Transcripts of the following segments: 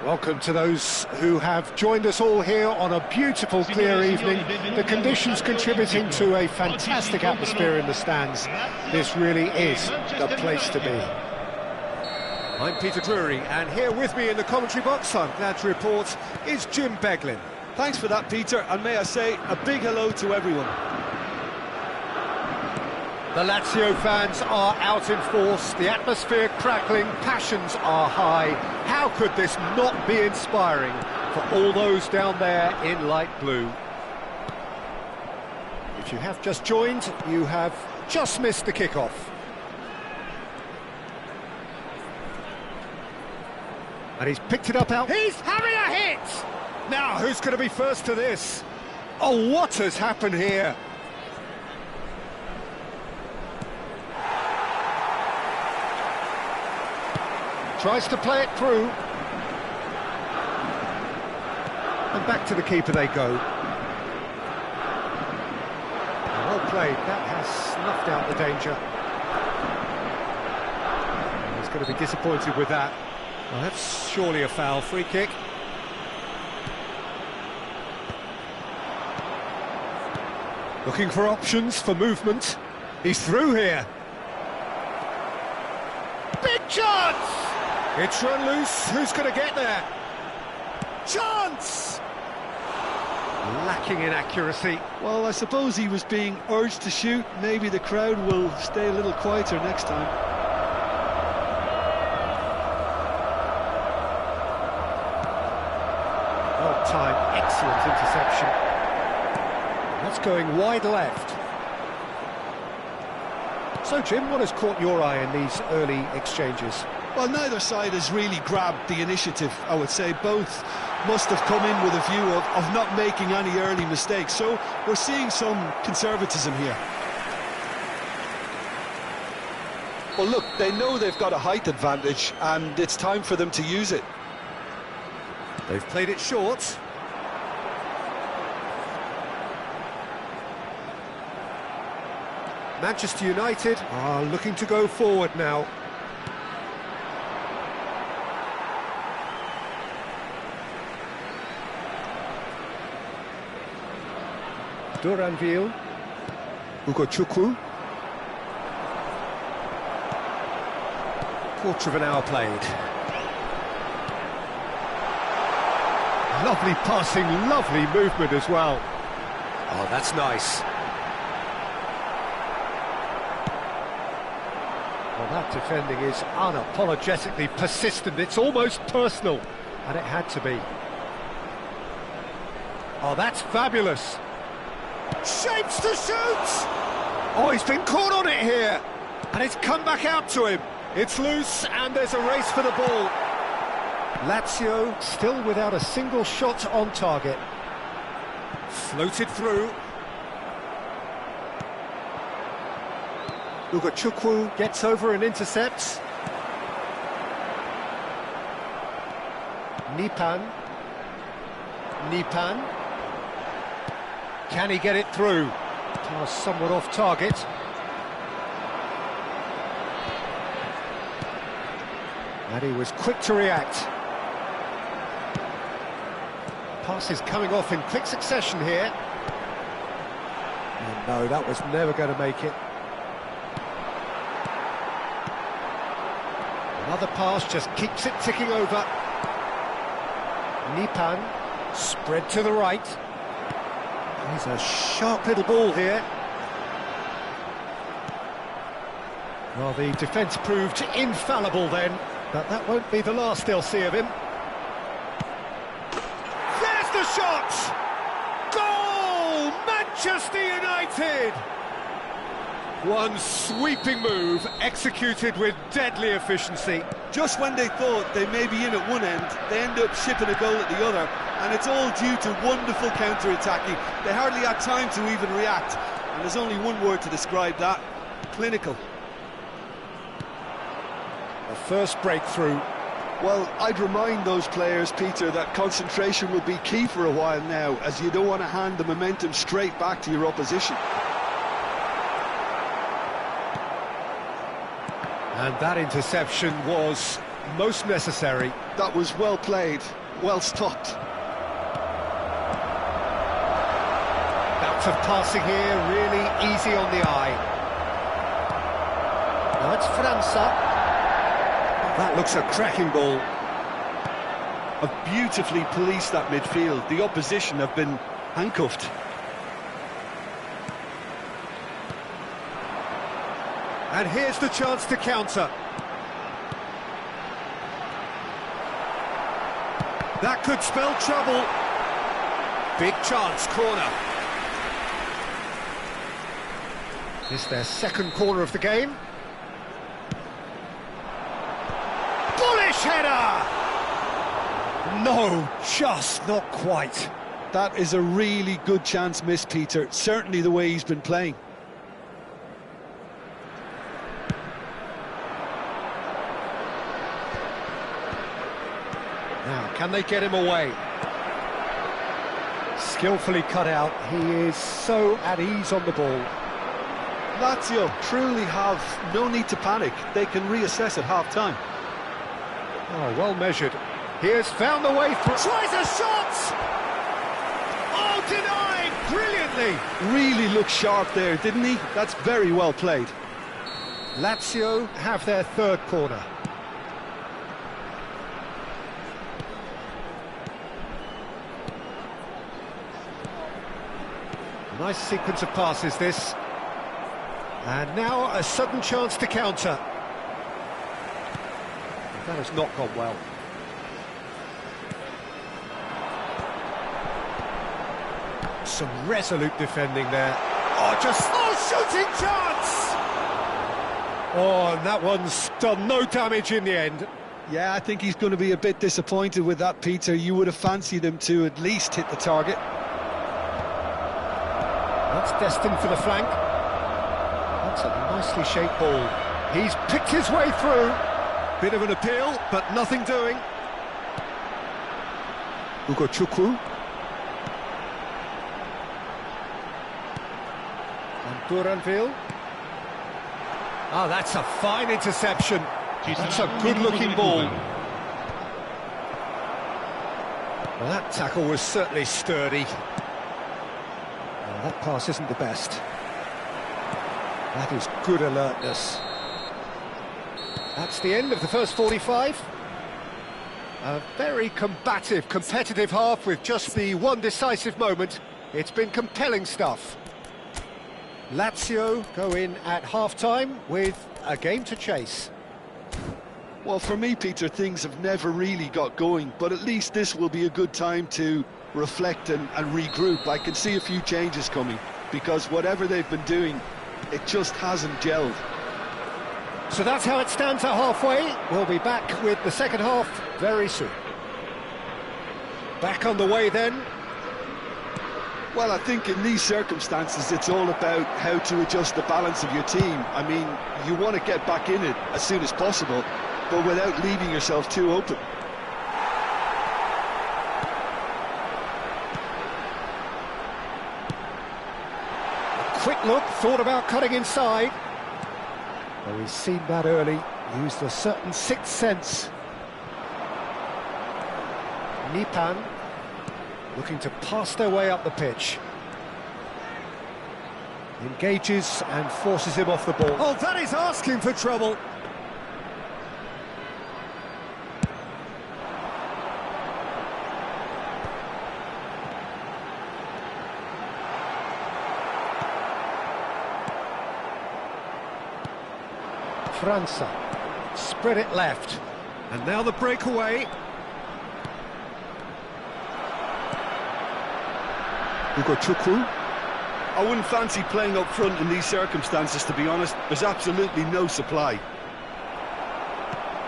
Welcome to those who have joined us all here on a beautiful, clear evening. The conditions contributing to a fantastic atmosphere in the stands. This really is the place to be. I'm Peter Drury, and here with me in the commentary box, I'm glad to report, is Jim Beglin. Thanks for that, Peter, and may I say a big hello to everyone. The Lazio fans are out in force, the atmosphere crackling, passions are high. How could this not be inspiring for all those down there in light blue? If you have just joined, you have just missed the kickoff. And he's picked it up out. He's having a hit! Now, who's going to be first to this? Oh, what has happened here? Tries to play it through. And back to the keeper they go. Well played, that has snuffed out the danger. He's going to be disappointed with that. Well, that's surely a foul. Free kick. Looking for options for movement. He's through here. Big chance! It's run loose. Who's going to get there? Chance! Lacking in accuracy. Well, I suppose he was being urged to shoot. Maybe the crowd will stay a little quieter next time. Well timed, excellent interception. That's going wide left. So, Jim, what has caught your eye in these early exchanges? Well, neither side has really grabbed the initiative, I would say. Both must have come in with a view of not making any early mistakes. So we're seeing some conservatism here. Well, look, they know they've got a height advantage, and it's time for them to use it. They've played it short. Manchester United are looking to go forward now. Duranville, Ugochukwu. Quarter of an hour played. Lovely passing, lovely movement as well. Oh, that's nice. Well, that defending is unapologetically persistent. It's almost personal, and it had to be. Oh, that's fabulous. Shapes to shoot! Oh, he's been caught on it here. And it's come back out to him. It's loose, and there's a race for the ball. Lazio still without a single shot on target. Floated through. Ugochukwu gets over and intercepts. Nipan. Can he get it through? Pass somewhat off target. And he was quick to react. Pass is coming off in quick succession here. And no, that was never going to make it. Another pass just keeps it ticking over. Nipan, spread to the right. He's a sharp little ball here. Well, the defence proved infallible then, but that won't be the last they'll see of him. There's the shot! Goal! Manchester United! One sweeping move, executed with deadly efficiency. Just when they thought they may be in at one end, they end up shipping a goal at the other, and it's all due to wonderful counter-attacking. They hardly had time to even react, and there's only one word to describe that: clinical. A first breakthrough. Well, I'd remind those players, Peter, that concentration will be key for a while now, as you don't want to hand the momentum straight back to your opposition. And that interception was most necessary. That was well played, well stopped. Bouts of passing here, really easy on the eye. Now it's França. That looks a cracking ball. Have beautifully policed that midfield. The opposition have been handcuffed. And here's the chance to counter. That could spell trouble. Big chance, corner. It's their second corner of the game. Bullish header! No, just not quite. That is a really good chance missed, Peter. Certainly the way he's been playing. Now, can they get him away? Skillfully cut out. He is so at ease on the ball. Lazio truly have no need to panic. They can reassess at half-time. Oh, well measured. He has found the way through. Tries a shot! Oh, denied! Brilliantly! Really looked sharp there, didn't he? That's very well played. Lazio have their third corner. Nice sequence of passes, this. And now a sudden chance to counter. That has not gone well. Some resolute defending there. Oh, shooting chance! Oh, and that one's done no damage in the end. Yeah, I think he's going to be a bit disappointed with that, Peter. You would have fancied him to at least hit the target. That's destined for the flank. That's a nicely shaped ball. He's picked his way through. Bit of an appeal, but nothing doing. Ugo Chukwu. And Duranville. Oh, that's a fine interception. That's a good-looking ball. Well, that tackle was certainly sturdy. Well, that pass isn't the best. That is good alertness. That's the end of the first 45. A very combative, competitive half with just the one decisive moment. It's been compelling stuff. Lazio go in at half-time with a game to chase. Well, for me, Peter, things have never really got going, but at least this will be a good time to reflect and regroup. I can see a few changes coming, because whatever they've been doing, it just hasn't gelled. So that's how it stands at halfway. We'll be back with the second half very soon. Back on the way then. Well, I think in these circumstances, it's all about how to adjust the balance of your team. I mean, you want to get back in it as soon as possible, but without leaving yourself too open. A quick look, thought about cutting inside. Well, we've seen that early, used a certain sixth sense. Nipan looking to pass their way up the pitch. Engages and forces him off the ball. Oh, that is asking for trouble. França spread it left, and now the breakaway. Ugo Chukwu. I wouldn't fancy playing up front in these circumstances, to be honest. There's absolutely no supply.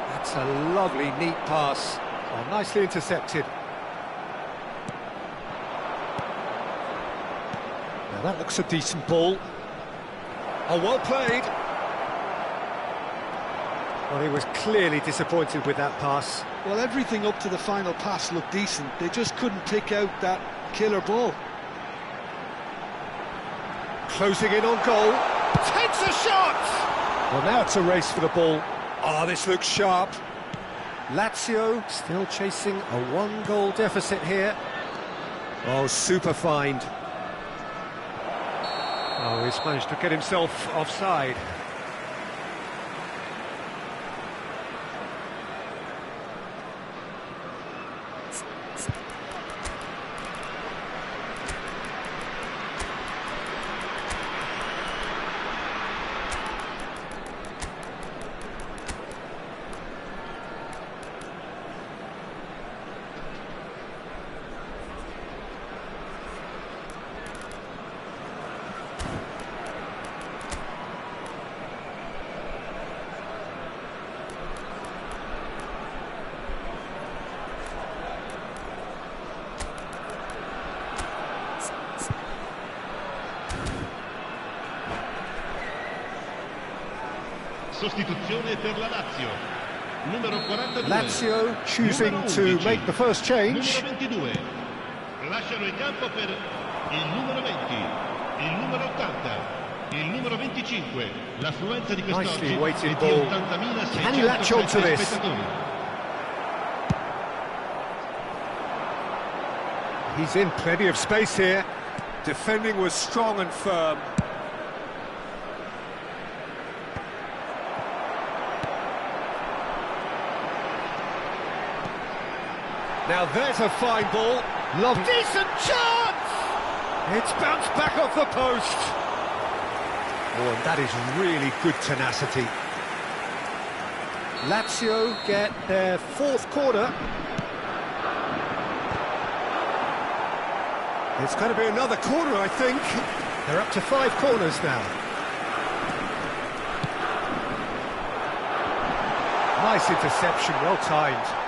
That's a lovely, neat pass. Oh, nicely intercepted. Now that looks a decent ball. Oh, well played. Well, he was clearly disappointed with that pass. Well, everything up to the final pass looked decent. They just couldn't pick out that killer ball. Closing in on goal. Takes a shot! Well, now it's a race for the ball. Oh, this looks sharp. Lazio still chasing a one-goal deficit here. Oh, super find. Oh, he's managed to get himself offside. Sostituzione per la Lazio. Numero 42. Lazio choosing to make the first change. Numero 22. Lasciano il campo per il numero 20, il numero 80, il numero 25. L'affluenza di quest'oggi Nicely weighted è di ball. 80.636 Can you latch onto this? spettatori. He's in plenty of space here. Defending was strong and firm. Now there's a fine ball. Love. Decent chance! It's bounced back off the post. Oh, and that is really good tenacity. Lazio get their fourth corner. It's going to be another corner, I think. They're up to 5 corners now. Nice interception, well timed.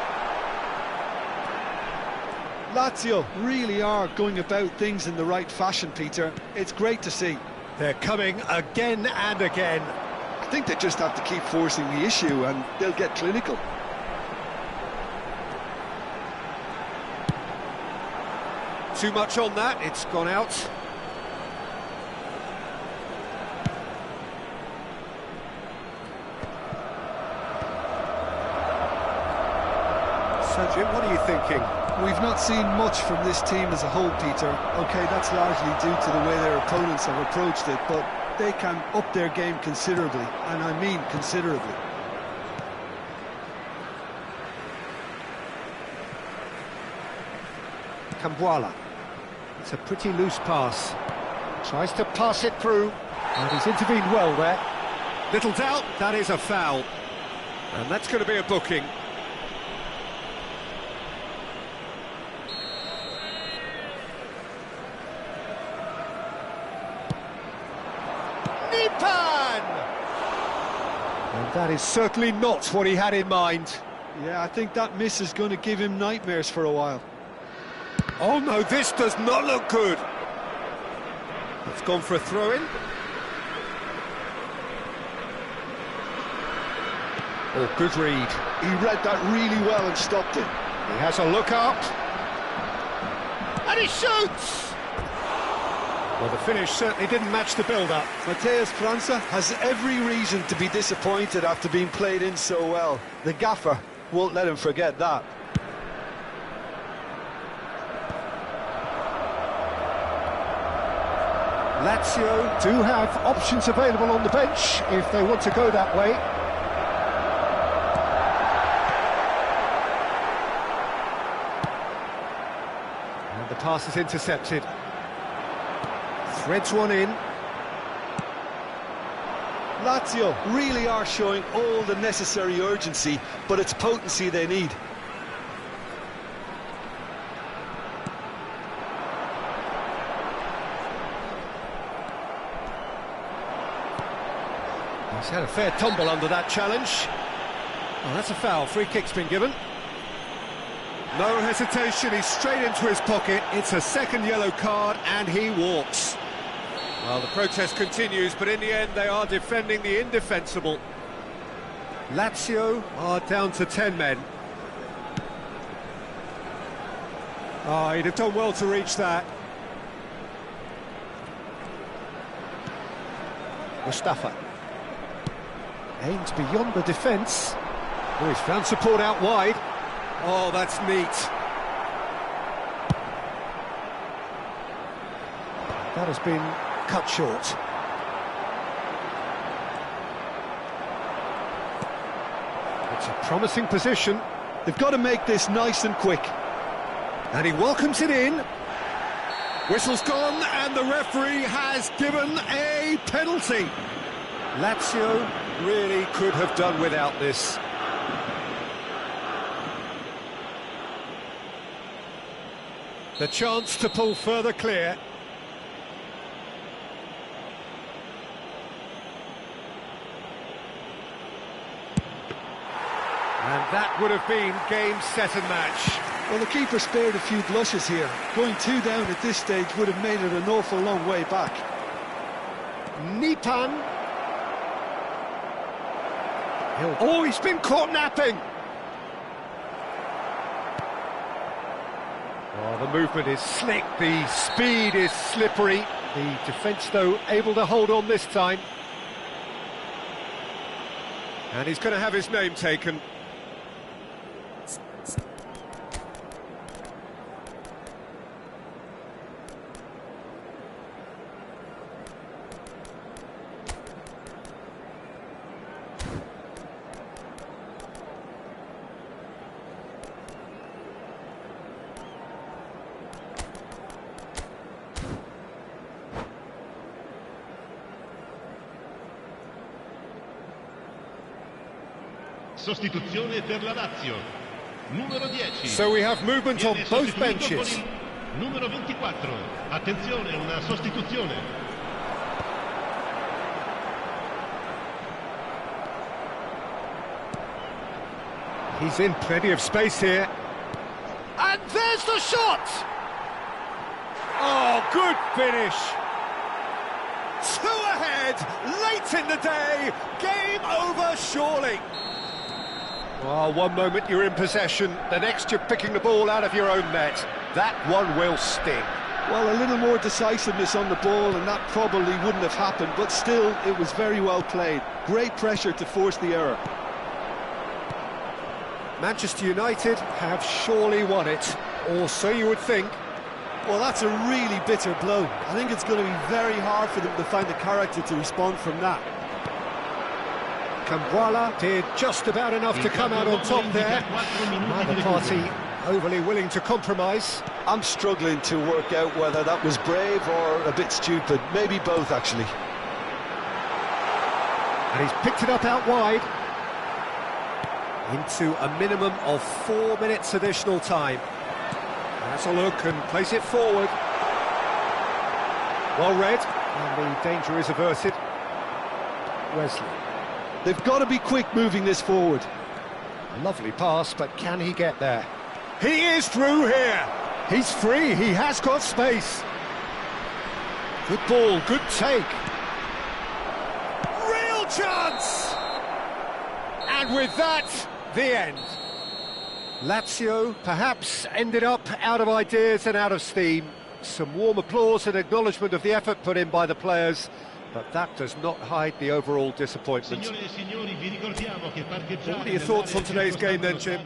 Lazio really are going about things in the right fashion, Peter. It's great to see. They're coming again and again. I think they just have to keep forcing the issue and they'll get clinical. Too much on that, it's gone out. So Jim, what are you thinking? We've not seen much from this team as a whole, Peter. OK, that's largely due to the way their opponents have approached it, but they can up their game considerably, and I mean considerably. Cambuala. It's a pretty loose pass. Tries to pass it through, and he's intervened well there. Little doubt, that is a foul. And that's going to be a booking. And that is certainly not what he had in mind. Yeah, I think that miss is going to give him nightmares for a while. Oh no, this does not look good. It's gone for a throw-in. Oh, good read. He read that really well and stopped it. He has a look up. And he shoots! Well, the finish certainly didn't match the build-up. Matheus França has every reason to be disappointed after being played in so well. The gaffer won't let him forget that. Lazio do have options available on the bench if they want to go that way. And the pass is intercepted. Threads one in. Lazio really are showing all the necessary urgency, but it's potency they need. He's had a fair tumble under that challenge. Oh, that's a foul. Free kick's been given. No hesitation, he's straight into his pocket. It's a second yellow card and he walks. Well, the protest continues, but in the end they are defending the indefensible. Lazio are down to 10 men. Oh, he'd have done well to reach that. Mustafa. Aimed beyond the defence. Oh, he's found support out wide. Oh, that's neat. That has been cut short. It's a promising position. They've got to make this nice and quick. And he welcomes it in. Whistle's gone, and the referee has given a penalty. Lazio really could have done without this. The chance to pull further clear. And that would have been game, set and match. Well, the keeper spared a few blushes here. Going 2 down at this stage would have made it an awful long way back. Nipan. Oh, he's been caught napping. Oh, the movement is slick, the speed is slippery. The defence, though, able to hold on this time. And he's going to have his name taken. Sostituzione per la Lazio. Numero 10. So we have movement on both benches. Numero 24. Attenzione, una sostituzione. He's in plenty of space here. And there's the shot! Oh, good finish. 2 ahead, late in the day, game over surely. Well, one moment you're in possession, the next you're picking the ball out of your own net. That one will sting. Well, a little more decisiveness on the ball and that probably wouldn't have happened, but still, it was very well played. Great pressure to force the error. Manchester United have surely won it, or so you would think. Well, that's a really bitter blow. I think it's going to be very hard for them to find the character to respond from that. Kambuala did just about enough to come out on top there. Neither party overly willing to compromise. I'm struggling to work out whether that was brave or a bit stupid. Maybe both, actually. And he's picked it up out wide. Into a minimum of 4 minutes additional time. That's a look and plays it forward. Well read, and the danger is averted. Wesley. They've got to be quick moving this forward. Lovely pass, but can he get there? He is through here. He's free, he has got space. Good ball, good take. Real chance! And with that, the end. Lazio perhaps ended up out of ideas and out of steam. Some warm applause and acknowledgement of the effort put in by the players, but that does not hide the overall disappointment. What are your thoughts on today's game then, Jim?